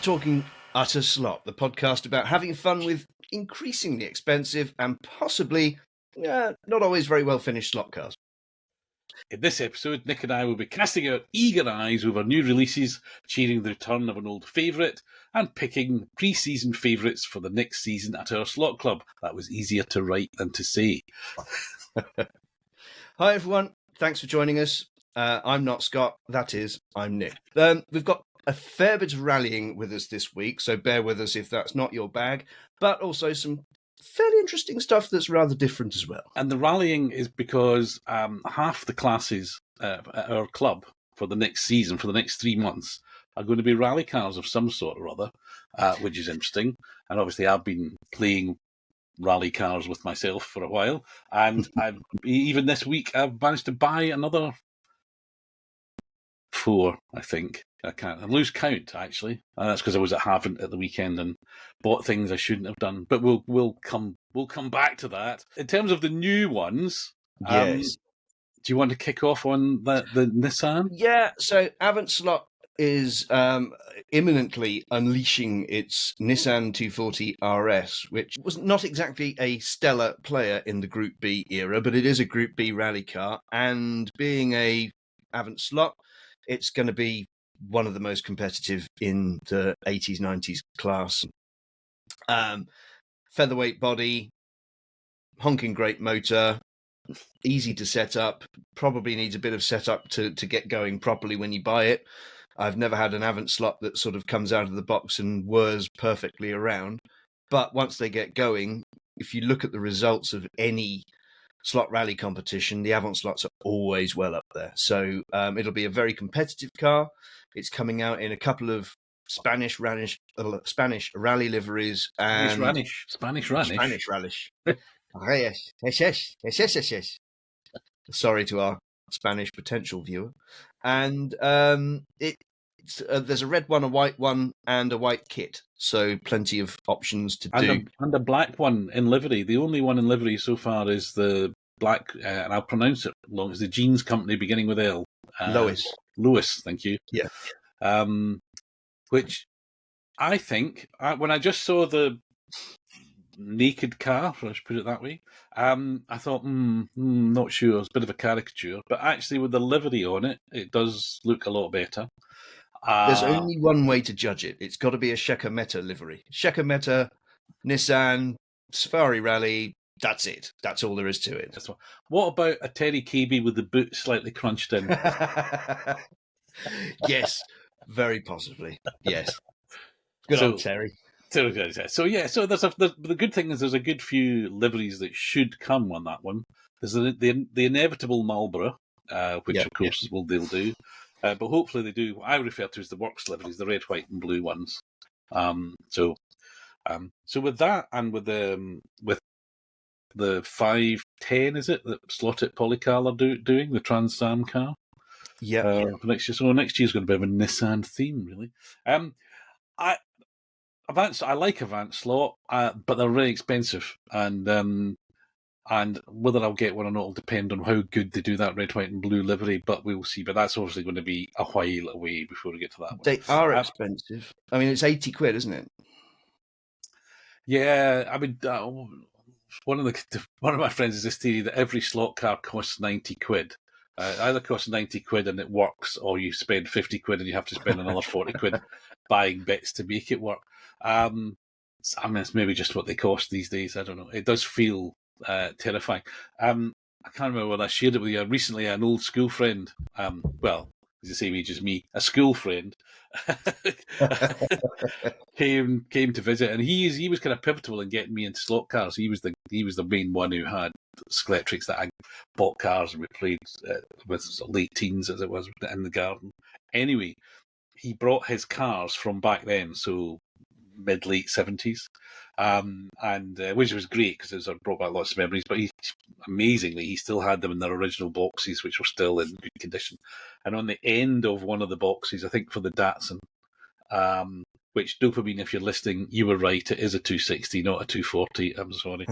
Talking Utter Slop, the podcast about having fun with increasingly expensive and possibly not always very well finished slot cars. In this episode, Nick and I will be casting our eager eyes over new releases, cheering the return of an old favourite, and picking pre-season favourites for the next season at our slot club. That was easier to write than to say. Hi everyone, thanks for joining us. I'm not Scott, that is, I'm Nick. We've got a fair bit of rallying with us this week, so bear with us if that's not your bag, but also some fairly interesting stuff that's rather different as well. And the rallying is because half the classes at our club for the next season, for the next 3 months, are going to be rally cars of some sort or other, which is interesting. And obviously I've been playing rally cars with myself for a while, and even this week I've managed to buy another 4, I think. I lose count, actually. That's because I was at Havant at the weekend and bought things I shouldn't have done. But we'll come back to that. In terms of the new ones, yes. Do you want to kick off on the Nissan? Yeah, so Avant Slot is imminently unleashing its Nissan 240 RS, which was not exactly a stellar player in the Group B era, but it is a Group B rally car. And being a Avant Slot, it's going to be one of the most competitive in the 80s, 90s class. Featherweight body, honking great motor, easy to set up, probably needs a bit of setup to get going properly when you buy it. I've never had an Avant Slot that sort of comes out of the box and whirs perfectly around. But once they get going, if you look at the results of any slot rally competition, the Avant Slots are always well up there. So it'll be a very competitive car. It's coming out in a couple of Spanish rally liveries and Spanish rally. Yes. Sorry to our Spanish potential viewer. And there's a red one, a white one, and a white kit. So plenty of options to do. And a black one in livery. The only one in livery so far is the black, and I'll pronounce it long as the jeans company beginning with L. Lewis, thank you. Yeah. Which I think, when I just saw the naked car, let's put it that way, I thought, not sure. It's a bit of a caricature. But actually, with the livery on it, it does look a lot better. There's only one way to judge it. It's got to be a Sheikha Mehta livery. Sheikha Mehta, Nissan, Safari Rally, that's it. That's all there is to it. What about a Terry KB with the boot slightly crunched in? Yes, very possibly. Yes. Good old Terry. So the good thing is there's a good few liveries that should come on that one. There's the inevitable Marlboro, which of course they'll do, but hopefully they do what I refer to as the works liveries, the red, white, and blue ones. So with that, and with the 510, is it that Slotted Polycar are doing the Trans Am car? Yeah. Next year, so next year's going to be a Nissan theme, really. I like Avant Slot, but they're very expensive, and whether I'll get one or not will depend on how good they do that red, white, and blue livery. But we will see. But that's obviously going to be a while away before we get to that one. They are expensive. I mean, it's £80, isn't it? Yeah, I mean, one of my friends has this theory that every slot car costs £90. Either costs £90 and it works, or you spend £50 and you have to spend another £40 buying bits to make it work. I mean, it's maybe just what they cost these days. I don't know. It does feel terrifying. I can't remember when I shared it with you. Recently, an old school friend, well, he's the same age as me, a school friend, came to visit, and he was kind of pivotal in getting me into slot cars. He was the main one who had scalextrics that I bought cars, and we played with late teens, as it was, in the garden. Anyway, he brought his cars from back then, so mid-late 70s, and which was great because it brought back lots of memories. But amazingly, he still had them in their original boxes, which were still in good condition. And on the end of one of the boxes, I think for the Datsun, which, Dopamine, if you're listening, you were right. It is a 260, not a 240. I'm sorry.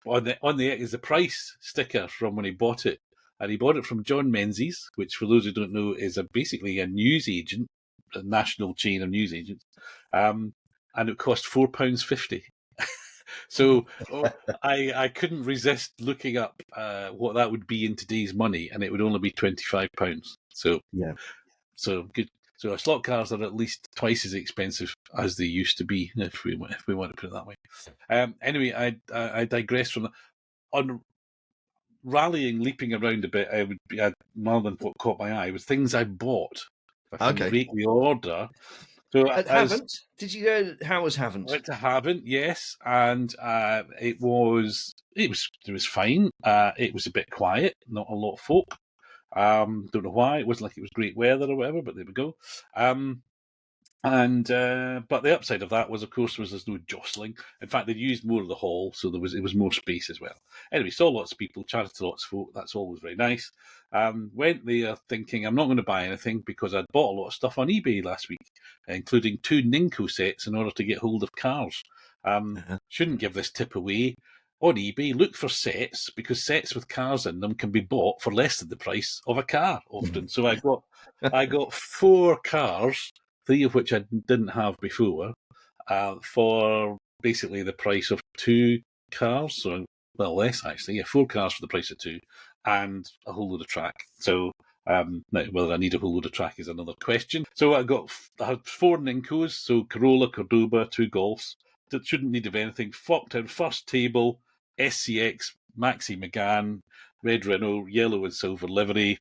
On the is the price sticker from when he bought it. And he bought it from John Menzies, which, for those who don't know, is basically a news agent national chain of newsagents, and it cost £4.50. So I couldn't resist looking up what that would be in today's money, and it would only be £25. So Yeah. so good. So our slot cars are at least twice as expensive as they used to be, if we want to put it that way. Anyway, I digress from that. On rallying, leaping around a bit, more than what caught my eye was things I bought. If I can Okay. rate the order. So At Havant, did you go? How was Havant? I went to Havant, yes, and it was fine. It was a bit quiet, not a lot of folk. Don't know why. It wasn't like it was great weather or whatever, but there we go. But the upside of that was, of course, there's no jostling. In fact, they used more of the hall, so it was more space as well. Anyway, saw lots of people, chatted to lots of folk. That's always very nice. Went there thinking I'm not going to buy anything because I'd bought a lot of stuff on eBay last week, including 2 Ninko sets in order to get hold of cars. Shouldn't give this tip away. On eBay, look for sets because sets with cars in them can be bought for less than the price of a car often. So I got 4 cars, 3 of which I didn't have before, for basically the price of 2 cars. So, well, less actually. Yeah, 4 cars for the price of 2, and a whole load of track. So, now, whether I need a whole load of track is another question. So I had 4 Ninkos, so Corolla, Cordoba, 2 Golfs. That shouldn't need of anything. Flopped in first table, SCX, Maxi McGann, red Renault, yellow and silver livery.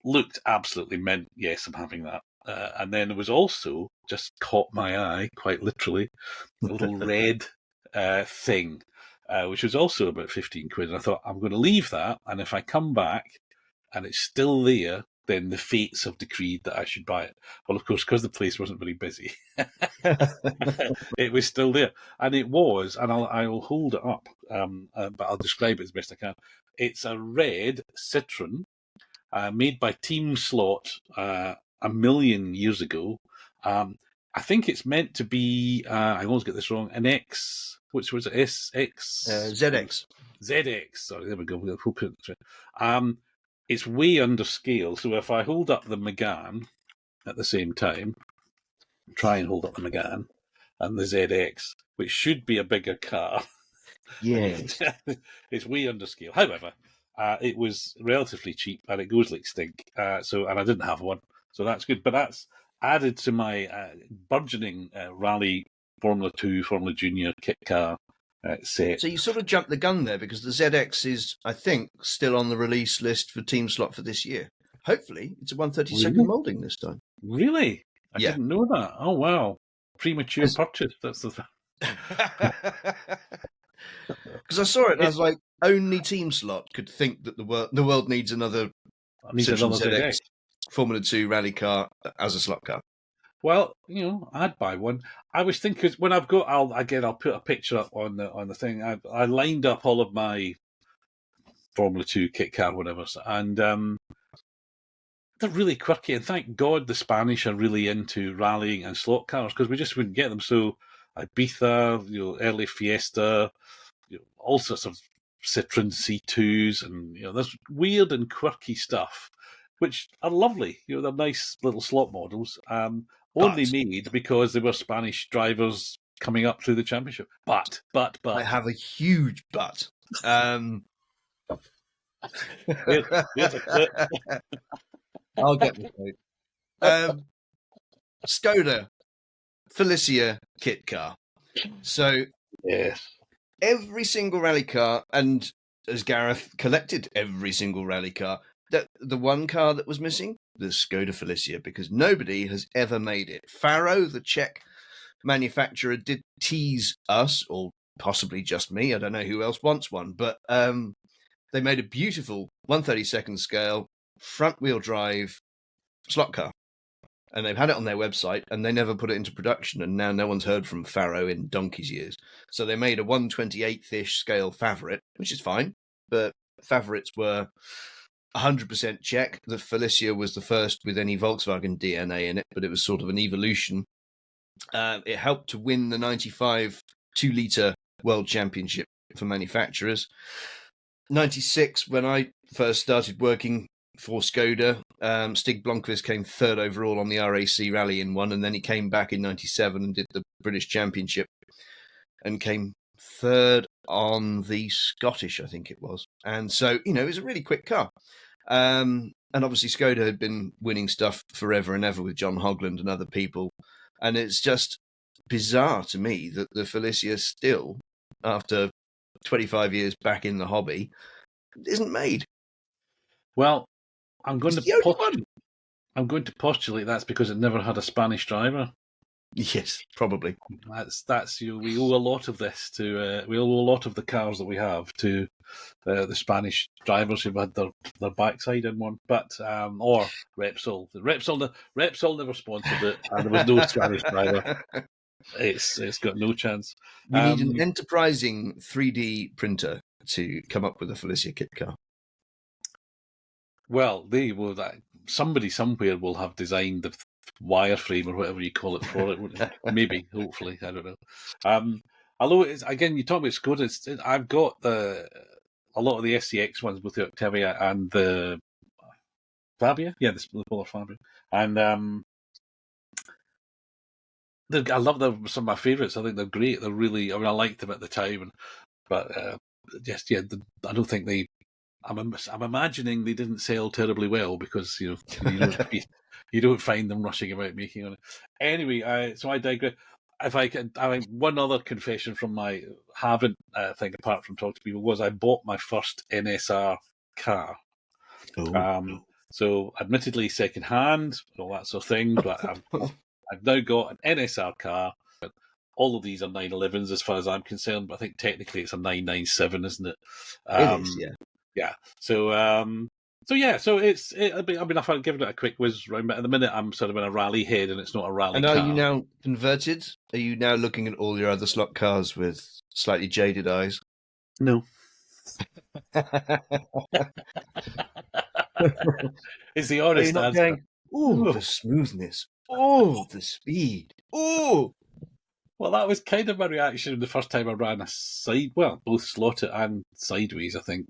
Looked absolutely mint. Yes, I'm having that. And then there was also, just caught my eye, quite literally, a little red thing, which was also about 15 quid. And I thought, I'm going to leave that. And if I come back and it's still there, then the fates have decreed that I should buy it. Well, of course, because the place wasn't very busy, it was still there. And it was, and I'll hold it up, but I'll describe it as best I can. It's a red Citroen, made by Team Slot a million years ago. I think it's meant to be, I always get this wrong, an X, which was SX? ZX. ZX, sorry, there we go. We'll put it right. It's way under scale, so if I hold up the Megane at the same time, try and hold up the Megane and the ZX, which should be a bigger car. Yes. It's way under scale. However, it was relatively cheap and it goes like stink. And I didn't have one, so that's good. But that's added to my burgeoning rally Formula 2, Formula Junior kit car set. So you sort of jumped the gun there because the ZX is, I think, still on the release list for Team Slot for this year. Hopefully, it's a 132nd Really? moulding this time. Really? I Yeah. didn't know that. Oh, wow. Premature purchase. That's the thing. Because I saw it and I was like, only Team Slot could think that the world needs another Citroen ZX Formula 2 rally car as a slot car. Well, I'd buy one. I was thinking when I'll put a picture up on the thing. I lined up all of my Formula 2 kit car, whatever, and they're really quirky. And thank God the Spanish are really into rallying and slot cars because we just wouldn't get them. So Ibiza, early Fiesta, all sorts of Citroen C2s, and there's weird and quirky stuff, which are lovely. They're nice little slot models. Only made because there were Spanish drivers coming up through the championship. But I have a huge but. Here's a clip. I'll get the point. Skoda Felicia kit car. So yes, every single rally car, and as Gareth collected every single rally car, the one car that was missing, the Skoda Felicia, because nobody has ever made it. Faro, the Czech manufacturer, did tease us, or possibly just me, I don't know who else wants one, but they made a beautiful 1/32 scale front-wheel drive slot car. And they've had it on their website, and they never put it into production, and now no one's heard from Faro in donkey's years. So they made a 1/28-ish scale Favourite, which is fine, but Favorites were 100% Czech. The Felicia was the first with any Volkswagen DNA in it, but it was sort of an evolution. It helped to win the 95 2-litre World Championship for manufacturers. 96, when I first started working for Skoda, Stig Blomqvist came third overall on the RAC rally in one, and then he came back in 97 and did the British Championship and came third on the Scottish, I think it was. And so, it was a really quick car. And obviously Skoda had been winning stuff forever and ever with John Hogland and other people. And it's just bizarre to me that the Felicia still, after 25 years back in the hobby, isn't made. Well, I'm going It's the only one. I'm going to postulate that's because it never had a Spanish driver. Yes, probably. That's we owe a lot of this to we owe a lot of the cars that we have to the Spanish drivers who've had their backside in one, but or Repsol. Repsol never sponsored it, and there was no Spanish driver. It's got no chance. You need an enterprising 3D printer to come up with a Felicia kit car. Well, they will. Somebody somewhere will have designed the wireframe or whatever you call it for it. Maybe, hopefully, I don't know. Although it's, again, you talk about Skoda. I've got a lot of the SCX ones, both the Octavia and the Fabia. Yeah, the Polar Fabia, and I love them. Some of my favourites. I think they're great. They're really. I mean, I liked them at the time, but I don't think they. I'm imagining they didn't sell terribly well because you don't find them rushing about making on it. Anyway, so I digress. If I can, one other confession from my haven't thing apart from talking to people was I bought my first NSR car. So admittedly second hand, all that sort of thing, but I've now got an NSR car. All of these are 911s as far as I'm concerned, but I think technically it's a 997, isn't it? It is, yeah. Yeah. So it's. I mean, if I've given it a quick whiz round, but at the minute I'm sort of in a rally head, and it's not a rally. And car. are you now converted? Are you now looking at all your other slot cars with slightly jaded eyes? No. It's the honest answer. Oh, the smoothness. Oh, the speed. Oh. Well, that was kind of my reaction the first time I ran a side. Well, both slotted and sideways, I think.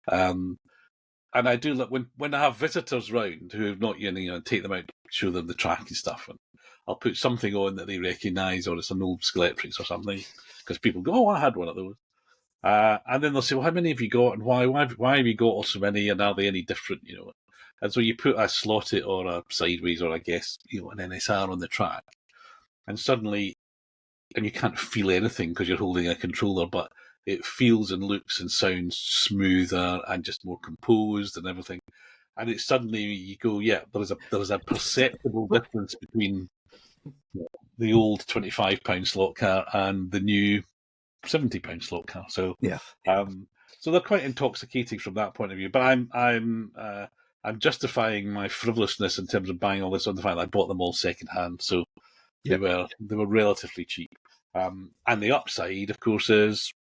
And I do look when I have visitors round who have not take them out, show them the track and stuff, and I'll put something on that they recognise, or it's an old scalextric or something, because people go, "Oh, I had one of those," and then they'll say, "Well, how many have you got, and why have you got so many, and are they any different?" And so you put a slotted or a sideways or I guess an NSR on the track, and suddenly, and you can't feel anything because you're holding a controller, but it feels and looks and sounds smoother and just more composed and everything. And it's suddenly you go, yeah, there's a perceptible difference between the old £25 slot car and the new £70 slot car. So yeah, so they're quite intoxicating from that point of view. But I'm justifying my frivolousness in terms of buying all this on the fact that I bought them all second hand. So they were relatively cheap. And the upside, of course, is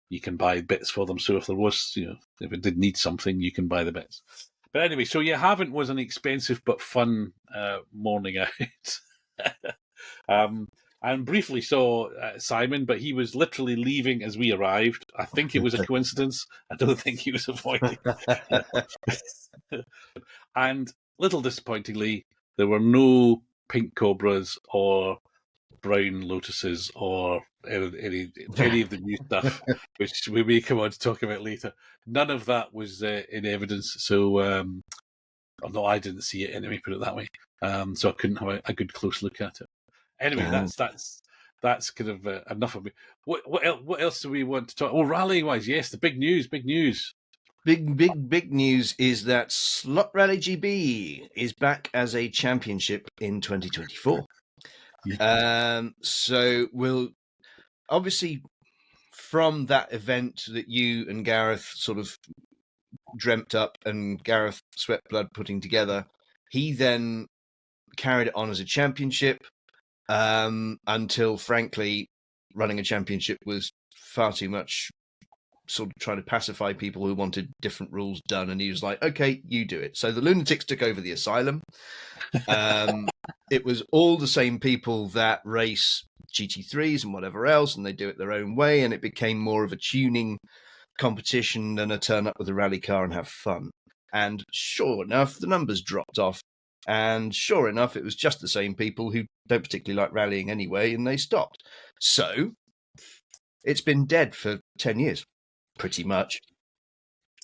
you can buy bits for them. So if there was, if it did need something, you can buy the bits. But anyway, so Haven't was an expensive but fun morning out. And briefly saw Simon, but he was literally leaving as we arrived. I think it was a coincidence. I don't think he was avoiding. And little disappointingly, there were no pink Cobras or brown Lotuses or any of the new stuff, which we may come on to talk about later. None of that was in evidence, so no, I didn't see it anyway. Put it that way. So I couldn't have a good close look at it. Anyway, that's kind of enough of me. What else do we want to talk? Oh, rallying wise, yes, the big news. Big news is that Slot Rally GB is back as a championship in 2024. So we'll obviously, from that event that you and Gareth sort of dreamt up and Gareth sweat blood putting together, he then carried it on as a championship until, frankly, running a championship was far too much sort of trying to pacify people who wanted different rules done, and he was like, okay, you do it. So the Lunatics took over the Asylum. It was all the same people that race GT3s and whatever else, and they do it their own way, and it became more of a tuning competition than a turn up with a rally car and have fun. And sure enough, the numbers dropped off. And sure enough, it was just the same people who don't particularly like rallying anyway, and they stopped. So it's been dead for 10 years, pretty much.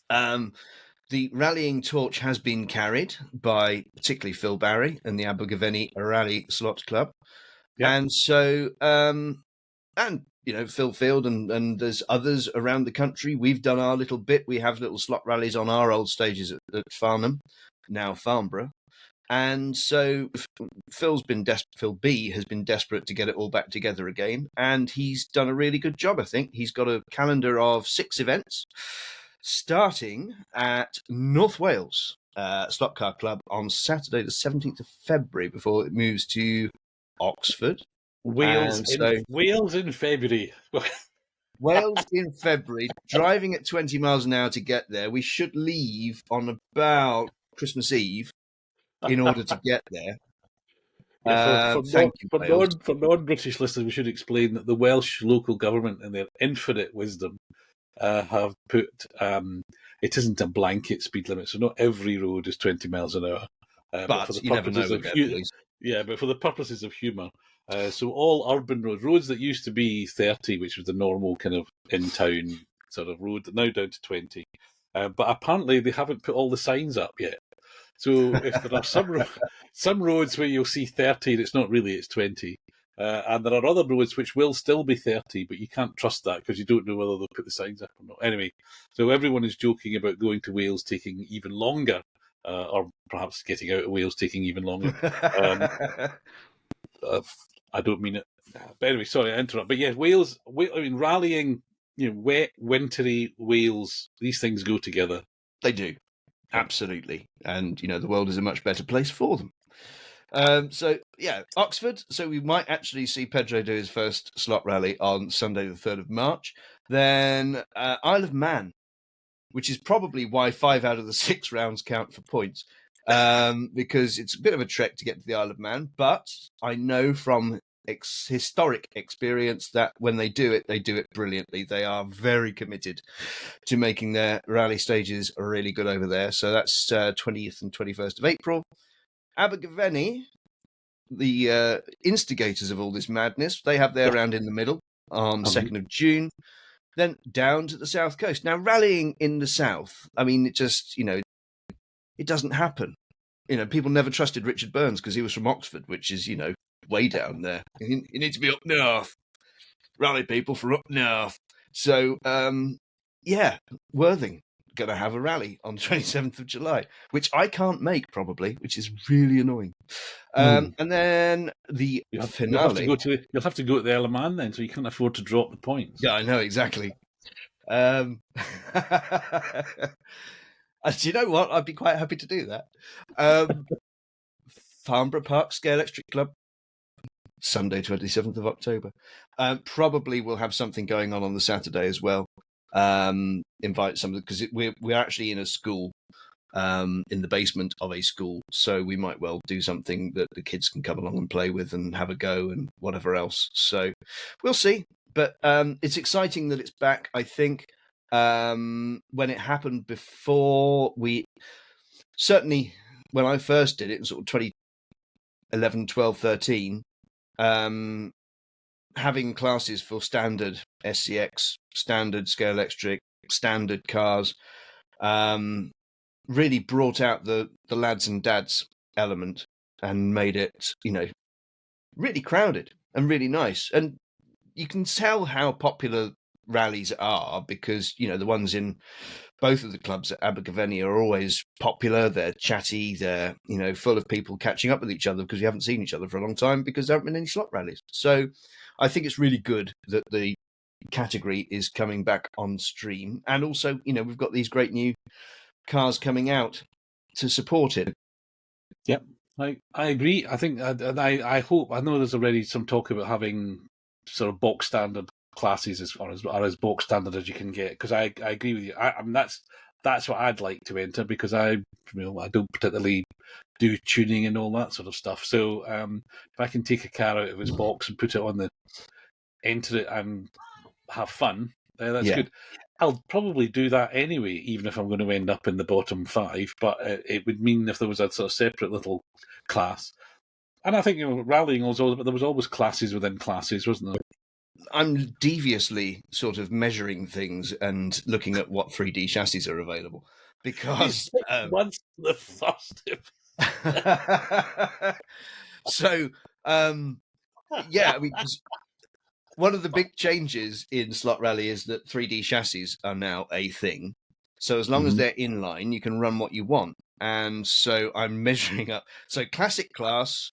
The rallying torch has been carried by particularly Phil Barry and the Abergavenny Rally Slot Club. Yep. And so, and Phil Field and there's others around the country. We've done our little bit. We have little slot rallies on our old stages at Farnham, now Farnborough. And so Phil B has been desperate to get it all back together again, and he's done a really good job, I think. He's got a calendar of 6 events, starting at North Wales Slot Car Club on Saturday the 17th of February before it moves to Oxford. Wales in February. Wales in February, driving at 20 miles an hour to get there. We should leave on about Christmas Eve in order to get there. For non-British listeners, we should explain that the Welsh local government, in their infinite wisdom, have put it isn't a blanket speed limit, so not every road is 20 miles an hour. But for the purposes of but for the purposes of humour, so all urban roads that used to be 30, which was the normal kind of in-town sort of road, now down to 20. But apparently they haven't put all the signs up yet. So if there are some roads where you'll see 30 and it's not really, it's 20. And there are other roads which will still be 30, but you can't trust that because you don't know whether they'll put the signs up or not. Anyway, so everyone is joking about going to Wales taking even longer, or perhaps getting out of Wales taking even longer. I don't mean it. But anyway, sorry, I interrupt. But yeah, Wales, rallying, wet, wintry Wales, these things go together. They do. Absolutely. And, the world is a much better place for them. So, yeah, Oxford. So we might actually see Pedro do his first slot rally on Sunday, the 3rd of March. Then Isle of Man, which is probably why 5 out of the 6 rounds count for points, because it's a bit of a trek to get to the Isle of Man. But I know from historic experience that when they do it brilliantly. They are very committed to making their rally stages really good over there. So that's 20th and 21st of April. Abergavenny, the instigators of all this madness, they have their round in the middle on 2nd of June. Then down to the south coast. Now, rallying in the south, I mean, it just, it doesn't happen. People never trusted Richard Burns because he was from Oxford, which is, way down there. You need to be up north. Rally people from up north. So, Worthing going to have a rally on the 27th of July, which I can't make probably, which is really annoying. And then the finale. You'll have to go to the Isle of Man then, so you can't afford to drop the points. Yeah, I know, exactly. Do you know what? I'd be quite happy to do that. Farnborough Park Scalextric Club, Sunday, 27th of October. Probably we'll have something going on the Saturday as well. Invite some, because we're actually in a school, in the basement of a school, so we might well do something that the kids can come along and play with and have a go and whatever else. So we'll see. But it's exciting that it's back. I think when it happened before, certainly when I first did it in sort of 2011, 12, 13, having classes for standard SCX, standard scalextric, standard cars, really brought out the lads and dads element and made it, really crowded and really nice. And you can tell how popular rallies are because, the ones in both of the clubs at Abergavenny are always popular. They're chatty. They're, full of people catching up with each other because we haven't seen each other for a long time because there haven't been any slot rallies. So I think it's really good that the category is coming back on stream. And also, we've got these great new cars coming out to support it. Yep, I agree. I think, and I hope, I know there's already some talk about having sort of box standard classes as box standard as you can get, because I agree with you. I mean, that's what I'd like to enter, because I don't particularly do tuning and all that sort of stuff. So if I can take a car out of its box and put it on enter it and have fun, that's good. I'll probably do that anyway, even if I'm going to end up in the bottom 5. But it would mean if there was a sort of separate little class. And I think rallying was always, but there was always classes within classes, wasn't there? I'm deviously sort of measuring things and looking at what 3D chassis are available because Once the first. so yeah, I mean, one of the big changes in Slot Rally is that 3D chassis are now a thing. So as long as they're in line, you can run what you want. And so I'm measuring up. So classic class,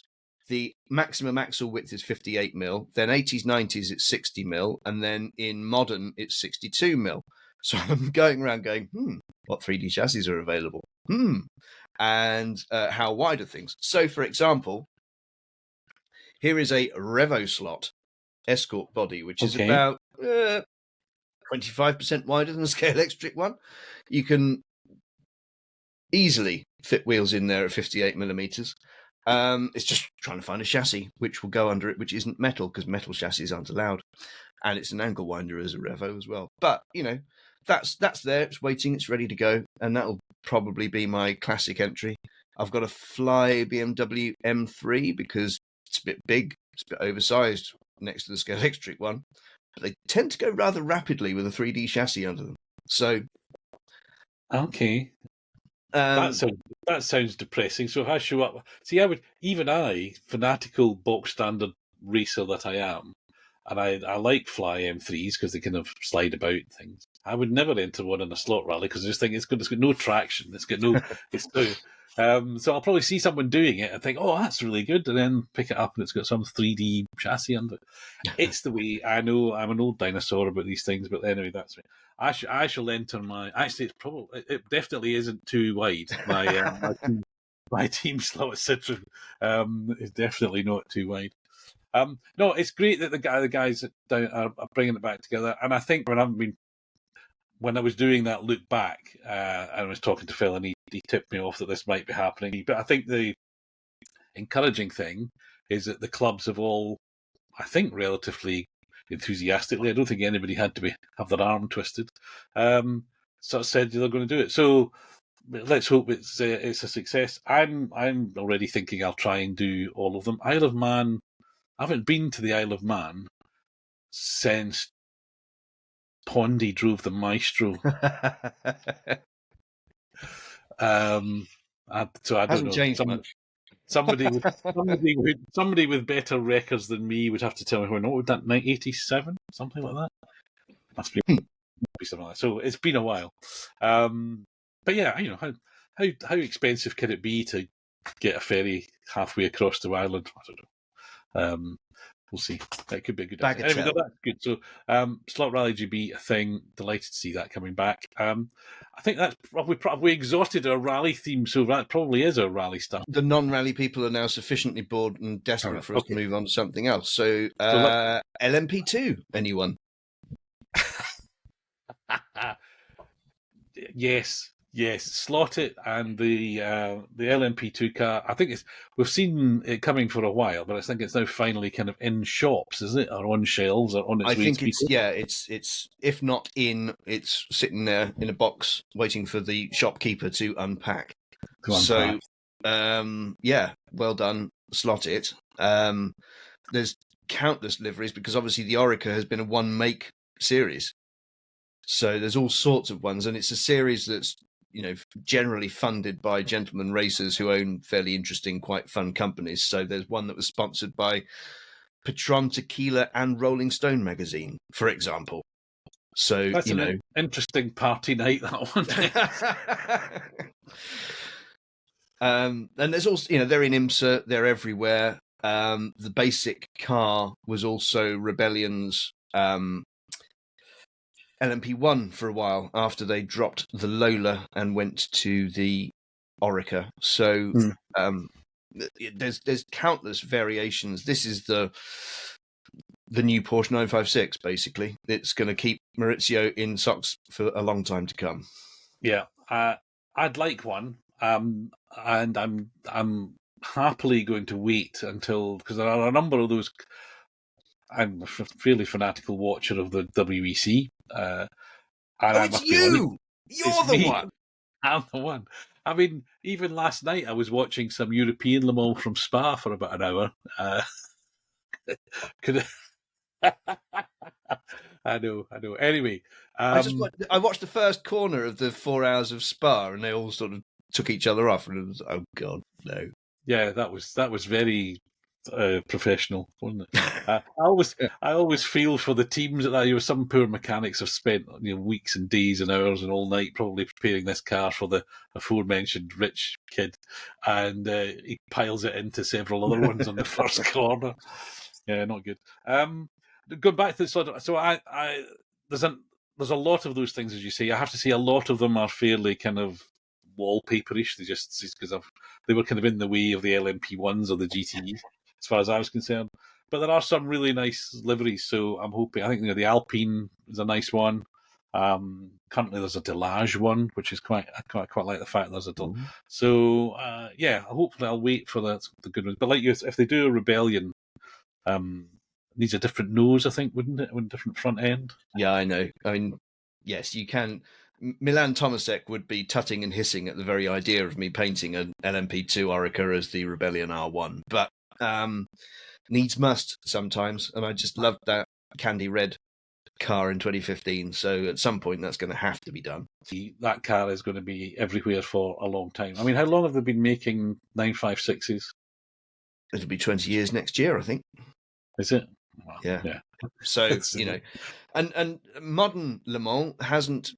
the maximum axle width is 58 mil. Then 80s, 90s, it's 60 mil. And then in modern, it's 62 mil. So I'm going around going, what 3D chassis are available? And how wide are things? So, for example, here is a Revo slot Escort body, which is about 25% wider than the scalextric one. You can easily fit wheels in there at 58 millimeters. It's just trying to find a chassis which will go under it, which isn't metal, because metal chassis aren't allowed. And it's an angle winder as a Revo as well. But, that's there. It's waiting. It's ready to go. And that'll probably be my classic entry. I've got a Fly BMW M3 because it's a bit big. It's a bit oversized next to the scalextric one. But they tend to go rather rapidly with a 3D chassis under them. So, okay. That sounds depressing. So if I show up, fanatical box standard racer that I am, and I like Fly M3s because they kind of slide about and things. I would never enter one in a slot rally because I just think it's got no traction. It's got no. So I'll probably see someone doing it and think, "Oh, that's really good," and then pick it up and it's got some 3D chassis under it. It's the way. I know I'm an old dinosaur about these things, but anyway, that's right. I shall enter my. Actually, it definitely isn't too wide. My team slot Citroen is definitely not too wide. No, it's great that the guys are bringing it back together, and I think when I was doing that look back, and I was talking to Phil, and he tipped me off that this might be happening. But I think the encouraging thing is that the clubs have all, I think, relatively enthusiastically. I don't think anybody had to have their arm twisted. Sort of said they're going to do it. So let's hope it's a success. I'm already thinking I'll try and do all of them. Isle of Man. I haven't been to the Isle of Man since Pondy drove the Maestro. So I don't know. Changed much. Somebody with better records than me would have to tell me when. What would that 87? Something like that. Must be something like that. So it's been a while. But yeah, how expensive can it be to get a ferry halfway across the island? I don't know. We'll see. That could be a good idea. Anyway, that's good. So, Slot Rally GB, a thing. Delighted to see that coming back. I think that's we exhausted our rally theme, so that probably is our rally stuff. The non-rally people are now sufficiently bored and desperate for us to move on to something else. So, LMP2, anyone? Yes, Slot It and the LMP2 car. I think we've seen it coming for a while, but I think it's now finally kind of in shops, isn't it, or on shelves, or on its way. I think it's if not in, it's sitting there in a box waiting for the shopkeeper to unpack. So, well done, Slot It. There's countless liveries because obviously the Orica has been a one-make series. So there's all sorts of ones, and it's a series that's generally funded by gentlemen racers who own fairly interesting, quite fun companies. So there's one that was sponsored by Patron Tequila and Rolling Stone magazine, for example. So that's an interesting party night, that one. And there's also they're in IMSA, they're everywhere. The basic car was also Rebellion's LMP1 for a while after they dropped the Lola and went to the Orica. So there's countless variations. This is the new Porsche 956, basically. It's going to keep Maurizio in socks for a long time to come. Yeah, I'd like one, and I'm happily going to wait until, because there are a number of those. I'm a fairly fanatical watcher of the WEC. And Oh, I it's must be honest, you. You're it's the me. one. I'm the one. I mean, even last night I was watching some European Le Mans from Spa for about an hour. Could I know. Anyway, I watched the first corner of the 4 hours of Spa, and they all sort of took each other off, and it was, oh god, no. yeah, that was very professional, wasn't it? I always feel for the teams that some poor mechanics have spent weeks and days and hours and all night probably preparing this car for the aforementioned rich kid, and he piles it into several other ones on the first corner. Yeah, not good. Going back to there's a lot of those things, as you say. I have to say a lot of them are fairly kind of wallpaperish. Because they were kind of in the way of the LMP ones or the GTEs, as far as I was concerned. But there are some really nice liveries, so I'm hoping. I think the Alpine is a nice one. Currently, there's a Delage one, which is quite like the fact there's a. So yeah, hopefully I'll wait for the good ones. But like you, if they do a Rebellion, needs a different nose, I think, wouldn't it? With a different front end. Yeah, I know. I mean, yes, you can. Milan Tomasek would be tutting and hissing at the very idea of me painting an LMP2 Orica as the Rebellion R1, but needs must sometimes, and I just loved that candy red car in 2015, so at some point that's going to have to be done. That car is going to be everywhere for a long time. I mean, how long have they been making 956s? It'll be 20 years next year, I think. Is it? Wow. Yeah. So, and modern Le Mans hasn't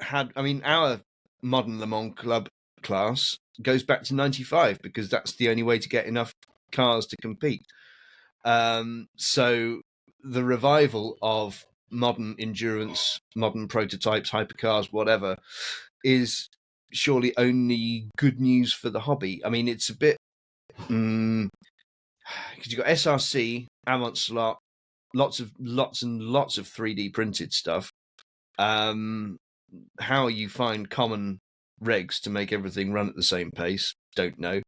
had, I mean, our modern Le Mans club class goes back to 95 because that's the only way to get enough cars to compete. So the revival of modern endurance, modern prototypes, hypercars, whatever, is surely only good news for the hobby. I mean, it's a bit because you've got SRC, Avant Slot, lots and lots of 3D printed stuff. How you find common regs to make everything run at the same pace, don't know.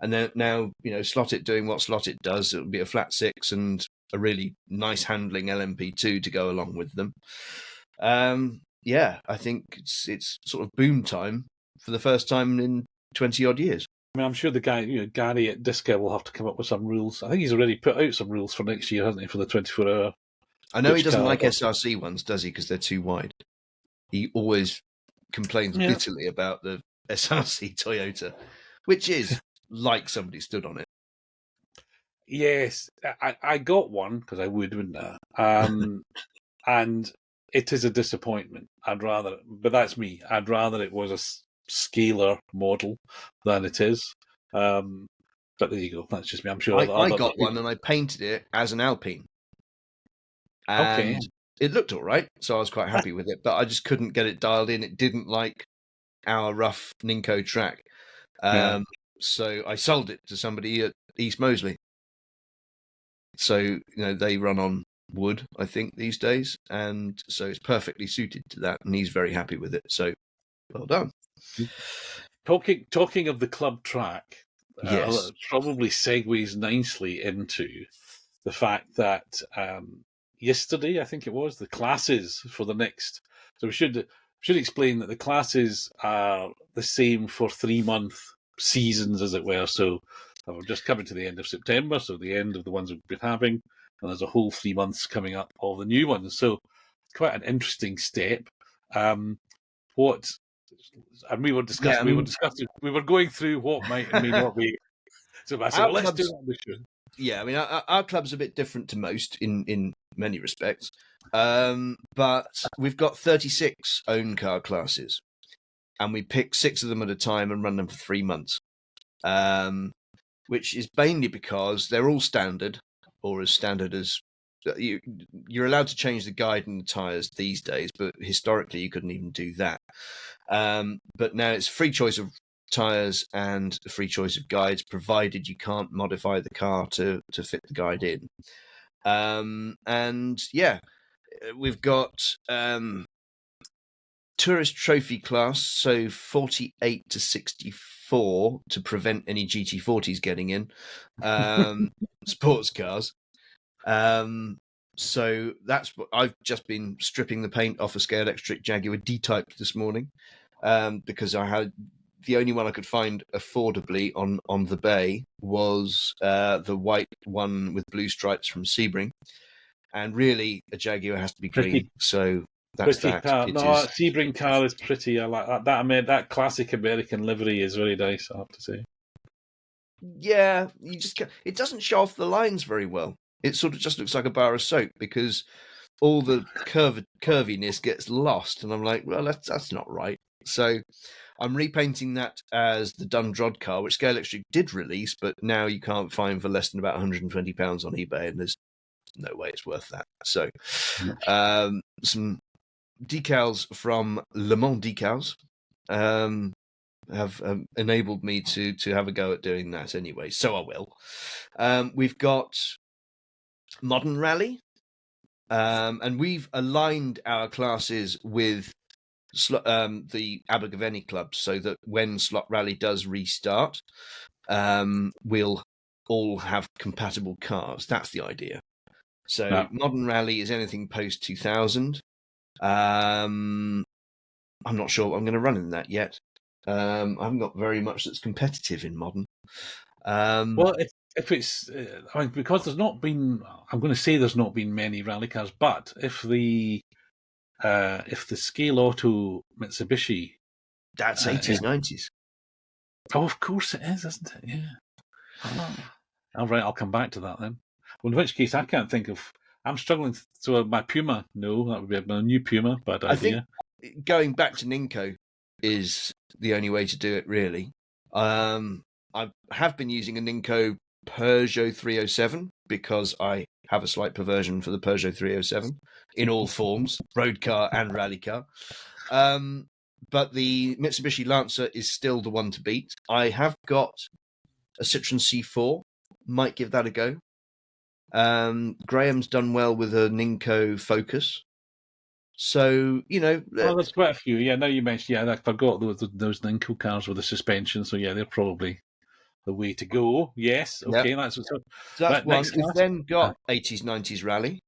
And then now, Slot It doing what Slot It does, it'll be a flat six and a really nice handling LMP2 to go along with them. Yeah, I think it's sort of boom time for the first time in 20 odd years. I mean, I'm sure the guy, Gary at Disca will have to come up with some rules. I think he's already put out some rules for next year, hasn't he, for the 24-hour? I know he doesn't like SRC ones, does he? Because they're too wide. He always complains bitterly about the SRC Toyota, which is like somebody stood on it. Yes, I got one because I would, wouldn't I? And it is a disappointment. But that's me. I'd rather it was a scalar model than it is. But there you go. That's just me. I'm sure. I got one and I painted it as an Alpine. And it looked all right, so I was quite happy with it. But I just couldn't get it dialed in. It didn't like our rough Ninko track. So I sold it to somebody at East Moseley. So, they run on wood, I think, these days. And so it's perfectly suited to that. And he's very happy with it. So, well done. Talking of the club track, yes, probably segues nicely into the fact that yesterday, I think it was, the classes for the next. So we should explain that the classes are the same for 3-month seasons, as it were. So we're just coming to the end of September, so the end of the ones we've been having, and there's a whole 3 months coming up of the new ones. So quite an interesting step. And we were discussing. We were going through what might and may not be. So I said, well, let's do that on the show. Yeah, I mean, our club's a bit different to most in many respects. But we've got 36 own car classes, and we pick 6 of them at a time and run them for 3 months. Which is mainly because they're all standard, or as standard as you're allowed to change the guide and the tyres these days, but historically you couldn't even do that. But now it's free choice of tyres and a free choice of guides, provided you can't modify the car to fit the guide in. And yeah, we've got tourist trophy class, so 48 to 64 to prevent any GT40s getting in. Sports cars. So that's what I've just been stripping the paint off a scalextric Jaguar D-Type this morning, because I had the only one I could find affordably on the bay was the white one with blue stripes from Sebring, and really a Jaguar has to be green. Pretty, So that's pretty that. car. It No, is. Sebring car is pretty. I like that. That classic American livery is very nice, I have to say. Yeah, you just can't, it doesn't show off the lines very well. It sort of just looks like a bar of soap because all the curviness gets lost, and I'm like, well, that's not right. So I'm repainting that as the Dundrod car, which Scalextric did release, but now you can't find for less than about £120 on eBay, and there's no way it's worth that. So some decals from Le Mans Decals have enabled me to have a go at doing that anyway, so I will. We've got Modern Rally, and we've aligned our classes with the Abergavenny club so that when Slot Rally does restart, we'll all have compatible cars. That's the idea. So Modern Rally is anything post 2000. I'm not sure what I'm going to run in that yet. I haven't got very much that's competitive in Modern. Well, if it's, I mean, because there's not been, I'm going to say there's not been many rally cars, but if the Scale Auto Mitsubishi, that's 80s, 90s. Oh, of course it is, isn't it? Yeah. All right, I'll come back to that then. Well, in which case, I can't think of. I'm struggling. So my Puma, no, that would be my new Puma. Bad idea. I think going back to Ninko is the only way to do it, really. I have been using a Ninko Peugeot 307 because I have a slight perversion for the Peugeot 307 in all forms, road car and rally car. But the Mitsubishi Lancer is still the one to beat. I have got a Citroen C4, might give that a go. Graham's done well with a Ninko Focus. So, there's quite a few. Yeah, now you mentioned, I forgot those Ninko cars with the suspension. So, yeah, they're probably the way to go. Yes, okay, yep. that's one. We've then got 80s, 90s rally.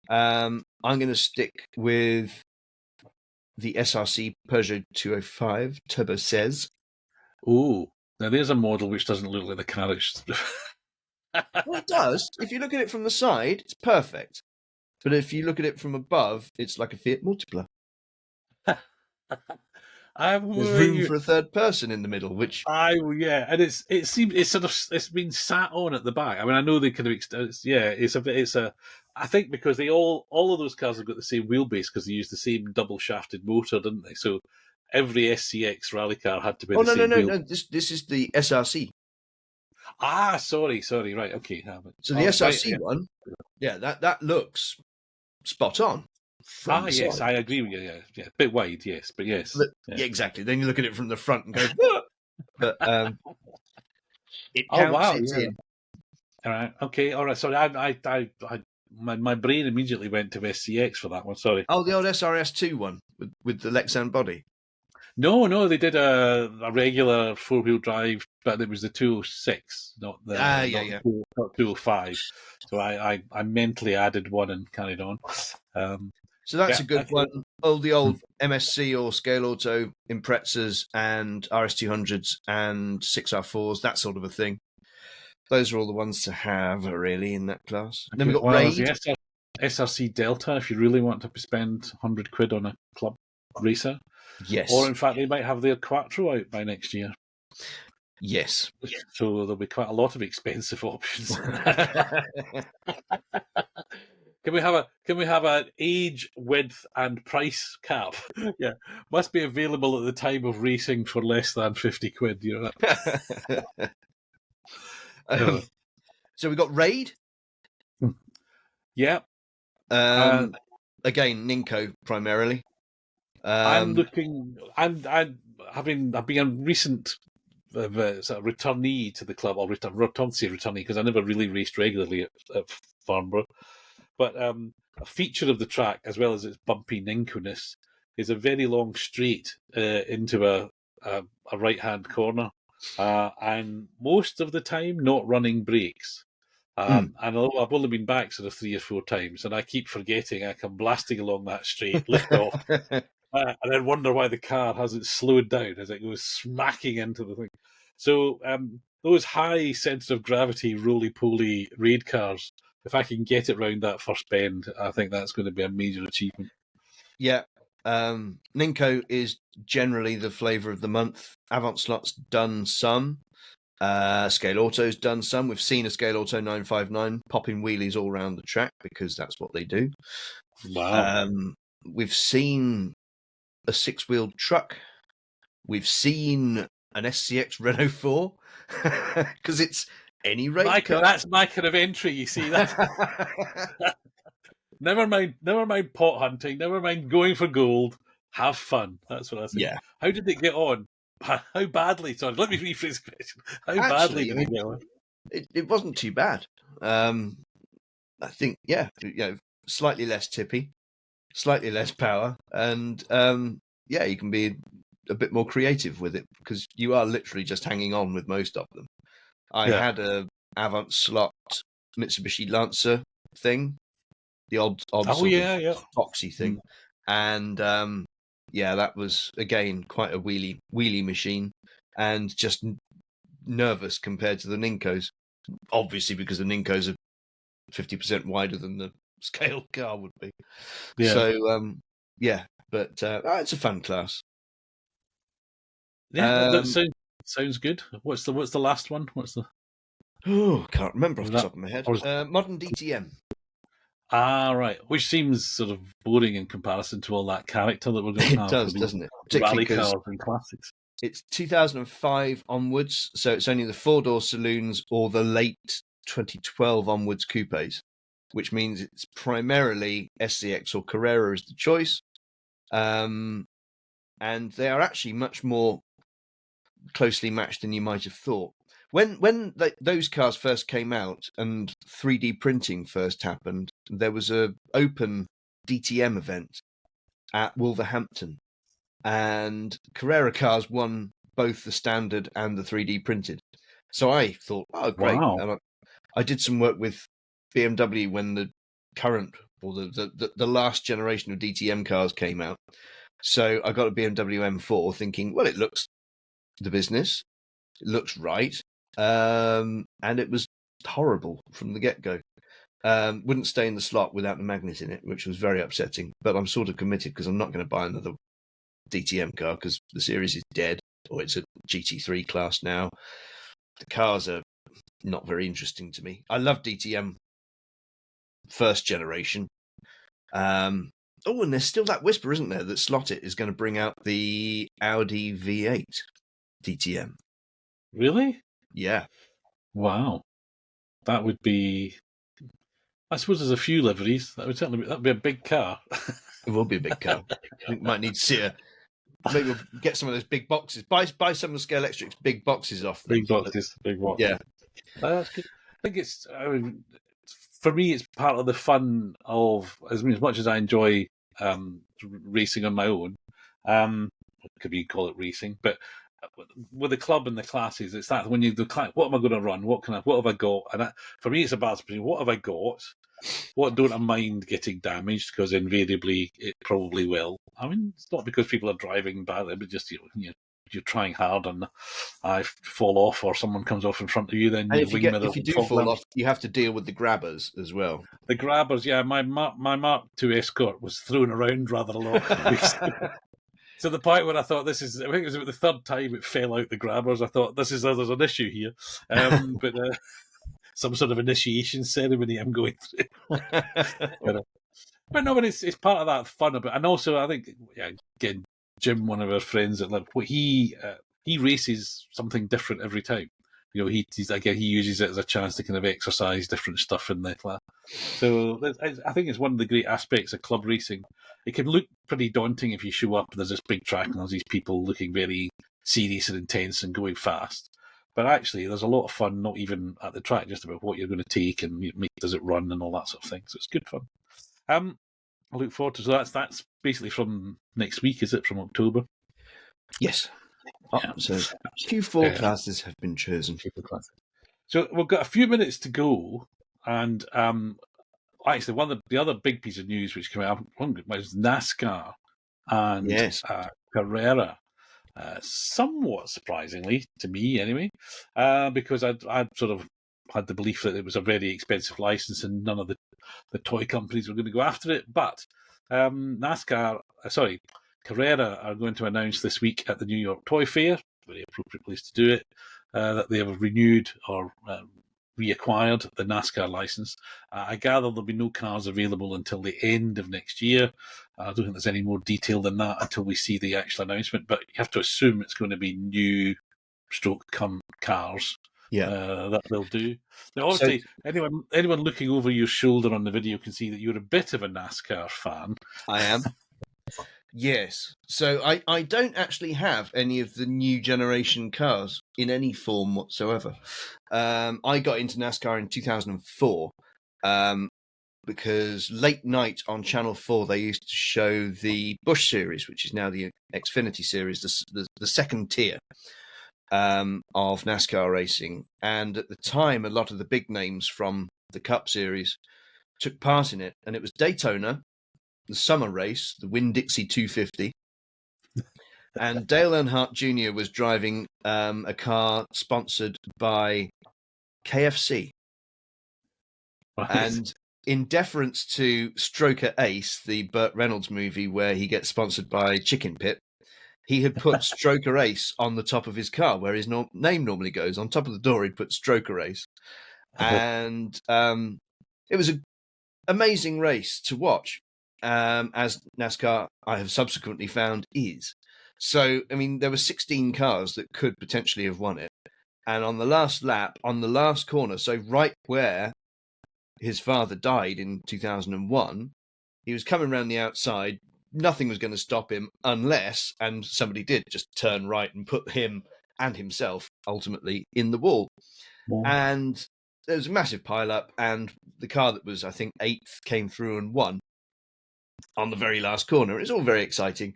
I'm going to stick with the SRC Peugeot 205 Turbo 16. Oh, now there's a model which doesn't look like the car. Well, it does. If you look at it from the side, it's perfect. But if you look at it from above, it's like a Fiat Multipla. There's room for a third person in the middle, which and it's been sat on at the back. I mean, I know they could have I think because all of those cars have got the same wheelbase because they use the same double shafted motor, didn't they? So every SCX rally car had to be the same wheel. No. This is the SRC. Sorry, right, okay. So the SRC one, that looks spot on. Yes, I agree with you. Yeah, a bit wide, yes, but yes. Yeah, exactly. Then you look at it from the front and go, but it counts in. All right, okay, all right. Sorry, my brain immediately went to SCX for that one. Sorry. Oh, the old SRS2 one with the Lexan body. No, they did a regular 4-wheel drive, but it was the 206, not the 205. So I mentally added one and carried on. So that's a good one. The old MSC or Scale Auto Imprezas and RS200s and 6R4s, that sort of a thing. Those are all the ones to have, really, in that class. And then we've got Raid. The SRC Delta, if you really want to spend £100 on a club racer. Yes. Or, in fact, they might have their Quattro out by next year. Yes. So there'll be quite a lot of expensive options. Can we have an age, width, and price cap? Yeah, must be available at the time of racing for less than £50. You know. So we got Raid. Yeah. Again, Ninko primarily. I've been a recent sort of returnee to the club, or returnee because I never really raced regularly at Farnborough. But a feature of the track, as well as its bumpy Ninko-ness, is a very long straight into a right-hand corner, and most of the time not running brakes. Mm. And I've only been back sort of 3 or 4 times, and I keep forgetting I come blasting along that straight, lift off, and then wonder why the car hasn't slowed down as it goes smacking into the thing. So those high centre of gravity, roly-poly raid cars, if I can get it round that first bend, I think that's going to be a major achievement. Yeah. Ninko is generally the flavour of the month. Avant Slot's done some. Scale Auto's done some. We've seen a Scale Auto 959 popping wheelies all around the track because that's what they do. Wow. We've seen a 6-wheeled truck. We've seen an SCX Renault 4 because it's any raid car. That's my kind of entry, you see. That. Never mind pot hunting, never mind going for gold. Have fun. That's what I say. Yeah. How did it get on? How badly? Sorry, let me rephrase the question. How badly Actually, did it get on? it wasn't too bad. I think, slightly less tippy, slightly less power, and you can be a bit more creative with it because you are literally just hanging on with most of them. I had a Avant Slot Mitsubishi Lancer thing, the odd Oh sort yeah, of yeah. boxy thing, and that was again quite a wheelie machine, and just nervous compared to the Ninkos. Obviously, because the Ninkos are 50% wider than the scale car would be. Yeah. So but it's a fun class. Yeah, that sounds good. What's the last one? What's the? Can't remember off the That, top of my head. or, Modern DTM. right. Which seems sort of boring in comparison to all that character that we're going to It have does, for these doesn't it? Particularly rally because cars and classics. it's 2005 onwards, so it's only the 4-door saloons or the late 2012 onwards coupes, which means it's primarily SCX or Carrera is the choice. And they are actually much more closely matched than you might have thought. When those cars first came out and 3D printing first happened, there was a open DTM event at Wolverhampton, and Carrera cars won both the standard and the 3D printed. So I thought, oh, great. Wow. And I did some work with BMW when the current or the last generation of DTM cars came out. So I got a BMW M4 thinking, well, it looks the business. It looks right. And it was horrible from the get-go. Wouldn't stay in the slot without the magnet in it, which was very upsetting. But I'm sort of committed because I'm not going to buy another DTM car because the series is dead, or it's a GT3 class now. The cars are not very interesting to me. I love DTM first generation. And there's still that whisper, isn't there, that Slottit is going to bring out the Audi V8 DTM. Really? Yeah. Wow. That would be. I suppose there's a few liveries. That'd be a big car. It will be a big car. We might need to see maybe we'll get some of those big boxes. Buy some of scalextric's big boxes off them. Big boxes. Yeah. That's good. I think for me, it's part of the fun of, as much as I enjoy racing on my own, could you call it racing, but with the club and the classes, it's that when what am I going to run? What have I got? And for me, it's a balance between what have I got, what don't I mind getting damaged, because invariably it probably will. I mean, it's not because people are driving badly, but just you're trying hard and I fall off or someone comes off in front of you, then And your wing mirror if you do fall off, you have to deal with the grabbers as well. The grabbers, yeah. My Mark II Escort was thrown around rather a lot. To the point where I thought I think it was about the third time it fell out the grabbers. I thought there's an issue here. But some sort of initiation ceremony I'm going through. But no, but it's part of that fun of it. And also, I think, again, Jim, one of our friends at Liverpool, he races something different every time. He uses it as a chance to kind of exercise different stuff in the class. So I think it's one of the great aspects of club racing. It can look pretty daunting if you show up and there's this big track and there's these people looking very serious and intense and going fast. But actually, there's a lot of fun, not even at the track, just about what you're going to take and does it run and all that sort of thing. So it's good fun. I look forward to. So that's basically from next week, is it? From October? Yes. Yeah. So Q4 classes have been chosen. So we've got a few minutes to go. And actually, one of the other big piece of news which came out was NASCAR and Yes. Carrera. Somewhat surprisingly to me, anyway, because I'd sort of had the belief that it was a very expensive license and none of the toy companies were going to go after it. But Carrera are going to announce this week at the New York Toy Fair, very appropriate place to do it, that they have renewed or reacquired the NASCAR license. I gather there'll be no cars available until the end of next year. I don't think there's any more detail than that until we see the actual announcement, but you have to assume it's going to be new cars that they'll do. Now, obviously, anyone looking over your shoulder on the video can see that you're a bit of a NASCAR fan. I am. Yes. So I don't actually have any of the new generation cars in any form whatsoever. I got into NASCAR in 2004 because late night on Channel 4, they used to show the Busch Series, which is now the Xfinity Series, the second tier of NASCAR racing. And at the time, a lot of the big names from the Cup Series took part in it. And it was Daytona, the summer race, the Winn-Dixie 250. And Dale Earnhardt Jr. was driving a car sponsored by KFC. Right. And in deference to Stroker Ace, the Burt Reynolds movie where he gets sponsored by Chicken Pit, he had put Stroker Ace on the top of his car where his name normally goes. On top of the door, he'd put Stroker Ace. And it was an amazing race to watch, as NASCAR, I have subsequently found, is. So, I mean, there were 16 cars that could potentially have won it. And on the last lap, on the last corner, so right where his father died in 2001, he was coming around the outside. Nothing was going to stop him unless, and somebody did, just turn right and put him and himself ultimately in the wall. Wow. And there was a massive pile-up, and the car that was, I think, 8th came through and won on the very last corner. It's all very exciting.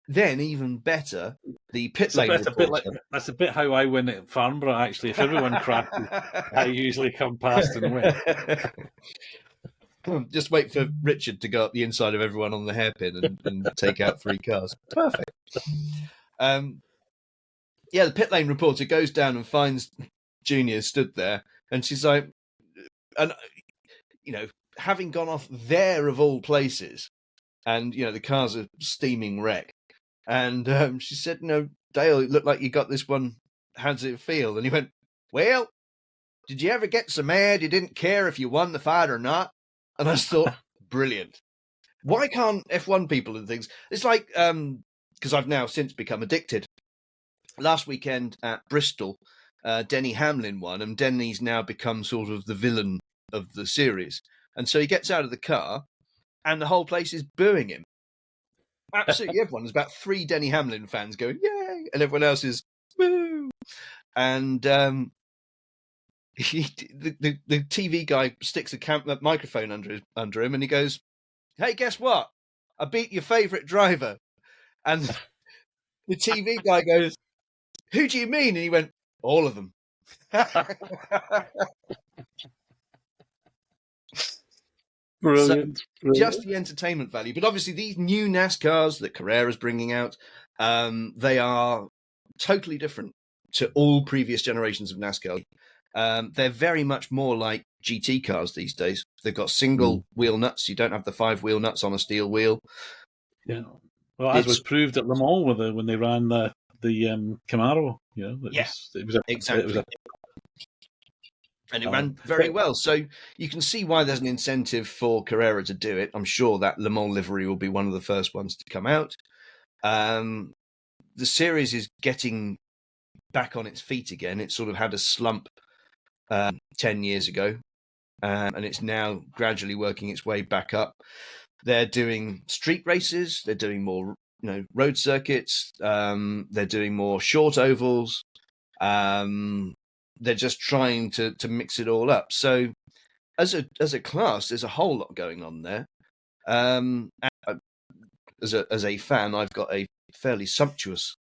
Then, even better, the pit lane reporter. That's a bit how I win at Farnborough, actually. If everyone crashes, I usually come past and win. Just wait for Richard to go up the inside of everyone on the hairpin and take out 3 cars. Perfect. The pit lane reporter goes down and finds Junior stood there, and she's like, and having gone off there of all places, and the cars are steaming wreck, and she said, Dale, it looked like you got this one. How does it feel? And he went, well, did you ever get so mad you didn't care if you won the fight or not? And I thought, brilliant. Why can't F1 people and things? It's like, because I've now since become addicted. Last weekend at Bristol, Denny Hamlin won, and Denny's now become sort of the villain of the series. And so he gets out of the car, and the whole place is booing him. Absolutely everyone. There's about 3 Denny Hamlin fans going, yay! And everyone else is, woo! And the TV guy sticks a microphone under him, and he goes, hey, guess what? I beat your favourite driver. And the TV guy goes, who do you mean? And he went, all of them. Brilliant. Just the entertainment value. But obviously these new NASCARs that Carrera's bringing out, they are totally different to all previous generations of NASCAR. They're very much more like GT cars these days. They've got single wheel nuts. You don't have the 5 wheel nuts on a steel wheel. Yeah. Well, as was proved at Le Mans when they ran the Camaro. Exactly. And it ran very well. So you can see why there's an incentive for Carrera to do it. I'm sure that Le Mans livery will be one of the first ones to come out. The series is getting back on its feet again. It sort of had a slump 10 years ago, and it's now gradually working its way back up. They're doing street races. They're doing more, road circuits. They're doing more short ovals. They're just trying to mix it all up. So, as a class, there's a whole lot going on there. As a fan, I've got a fairly sumptuous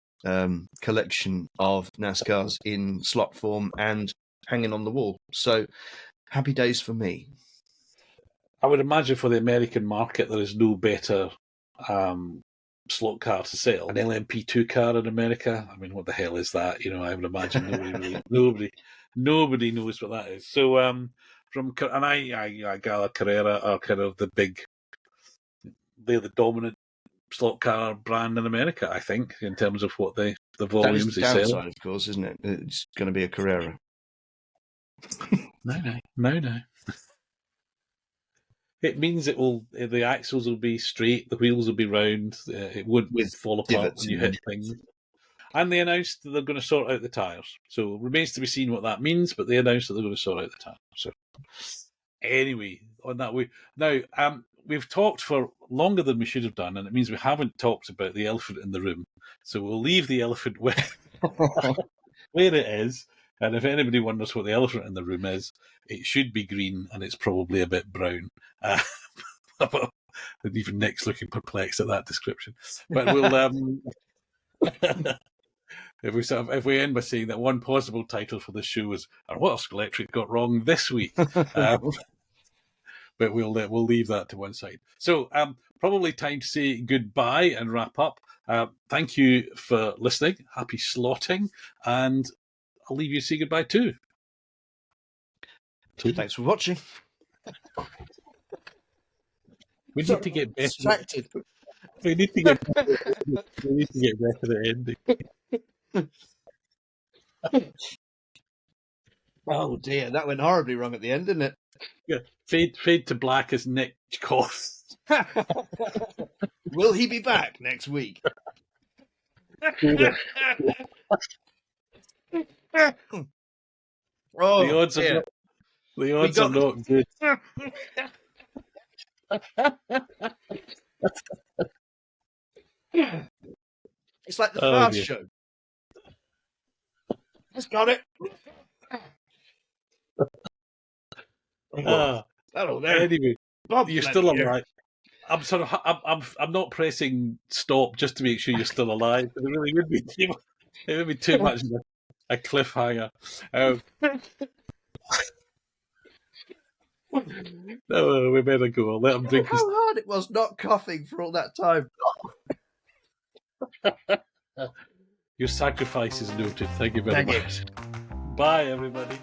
collection of NASCARs in slot form and hanging on the wall. So Happy days for me. I would imagine for the American market, there is no better slot car to sell. An LMP2 car in America. I mean, what the hell is that? You know, I would imagine nobody knows what that is. So, I gather Carrera are kind of they're the dominant slot car brand in America, I think, in terms of what the volumes they sell. downside, of course, isn't it? It's going to be a Carrera. No. It means the axles will be straight, the wheels will be round, it won't fall apart when you hit things. And they announced that they're going to sort out the tyres. So it remains to be seen what that means, but they announced that they're going to sort out the tyres. So anyway, on that way. Now, we've talked for longer than we should have done, and it means we haven't talked about the elephant in the room. So we'll leave the elephant where it is. And if anybody wonders what the elephant in the room is, it should be green, and it's probably a bit brown. And even Nick's looking perplexed at that description. But we'll if we end by saying that one possible title for this show is "What has Scalextric got wrong this week?" But we'll leave that to one side. So probably time to say goodbye and wrap up. Thank you for listening. Happy slotting, and I'll leave you to say goodbye too. Thanks for watching. We need to get better. Distracted. We need to get better at ending. Oh dear, that went horribly wrong at the end, didn't it? Yeah. Fade to black as Nick coughs. Will he be back next week? Oh, the odds are not good. It's like the Fast Show. Just got it. Anyway, Bob, you're still alive. I'm not pressing stop just to make sure you're still alive. It really would be too much of a cliffhanger. No, we better go. I'll let him drink. How hard it was not coughing for all that time. Your sacrifice is noted. Thank you very much. Bye, everybody.